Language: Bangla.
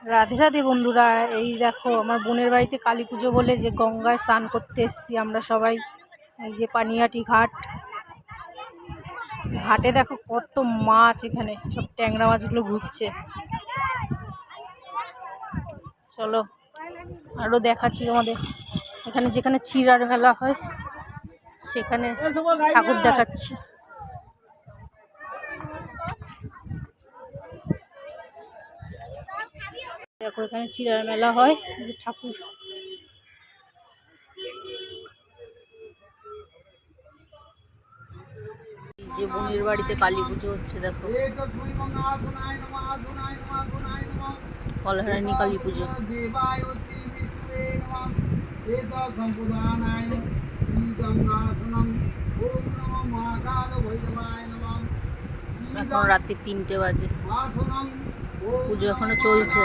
রাধে রাধে বন্ধুরা, এই দেখো আমার বোনের বাড়িতে কালী পুজো বলে যে গঙ্গায় স্নান করতে এসেছি আমরা সবাই। এই যে পানিহাটি ঘাট, ঘাটে দেখো কত মাছ, এখানে সব ট্যাংরা মাছগুলো ঘুরছে। চলো আরও দেখাচ্ছি তোমাদের। এখানে যেখানে চিড়ার মেলা হয় সেখানে ঠাকুর দেখাচ্ছি। দেখো এখানে চিড়ার মেলা হয়, যে ঠাকুর। এই যে বোনের বাড়িতে কালী পুজো হচ্ছে, দেখো কলহারানি কালী পুজো। এখন রাত্রি 3টে বাজে, পুজো এখনো চলছে।